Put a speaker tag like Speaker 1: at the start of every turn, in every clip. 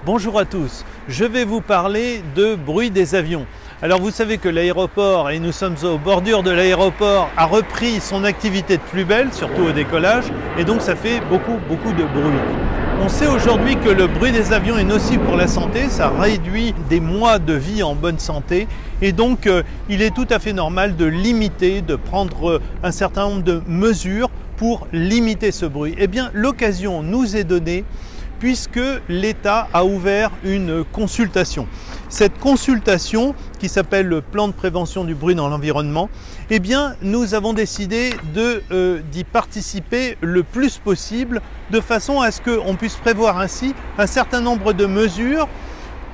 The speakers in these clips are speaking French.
Speaker 1: Bonjour à tous, je vais vous parler de bruit des avions. Alors vous savez que l'aéroport, et nous sommes aux bordures de l'aéroport, a repris son activité de plus belle, surtout au décollage, et donc ça fait beaucoup de bruit. On sait aujourd'hui que le bruit des avions est nocif pour la santé, ça réduit des mois de vie en bonne santé, et donc il est tout à fait normal de limiter, de prendre un certain nombre de mesures pour limiter ce bruit. Eh bien l'occasion nous est donnée puisque l'État a ouvert une consultation. Cette consultation, qui s'appelle le plan de prévention du bruit dans l'environnement, eh bien, nous avons décidé d'y participer le plus possible, de façon à ce qu'on puisse prévoir ainsi un certain nombre de mesures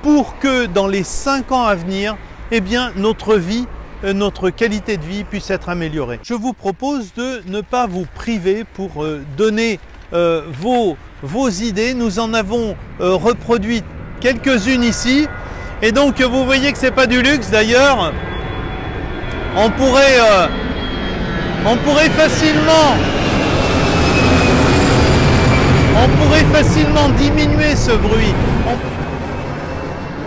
Speaker 1: pour que dans les 5 ans à venir, eh bien, notre vie, notre qualité de vie puisse être améliorée. Je vous propose de ne pas vous priver pour donner vos idées. Nous en avons reproduit quelques-unes ici, et donc vous voyez que c'est pas du luxe. D'ailleurs, on pourrait facilement diminuer ce bruit.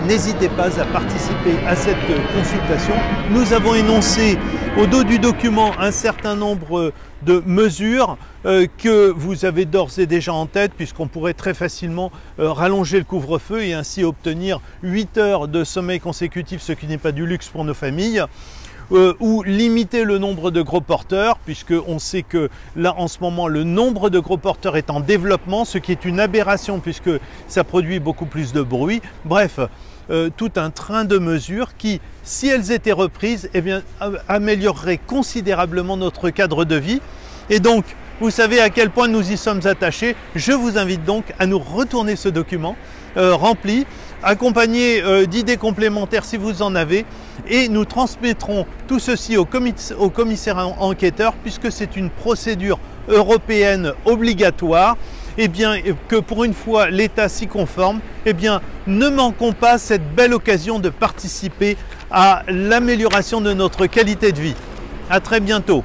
Speaker 1: N'hésitez pas à participer à cette consultation. Nous avons énoncé au dos du document un certain nombre de mesures que vous avez d'ores et déjà en tête, puisqu'on pourrait très facilement rallonger le couvre-feu et ainsi obtenir 8 heures de sommeil consécutif, ce qui n'est pas du luxe pour nos familles. Ou limiter le nombre de gros porteurs, puisqu'on sait que là en ce moment le nombre de gros porteurs est en développement, ce qui est une aberration puisque ça produit beaucoup plus de bruit. Bref, tout un train de mesures qui, si elles étaient reprises, eh bien, amélioreraient considérablement notre cadre de vie. Et donc, vous savez à quel point nous y sommes attachés. Je vous invite donc à nous retourner ce document rempli, accompagné d'idées complémentaires si vous en avez, et nous transmettrons tout ceci au commissaire enquêteur, puisque c'est une procédure européenne obligatoire. Et bien que pour une fois l'État s'y conforme, eh bien ne manquons pas cette belle occasion de participer à l'amélioration de notre qualité de vie. À très bientôt.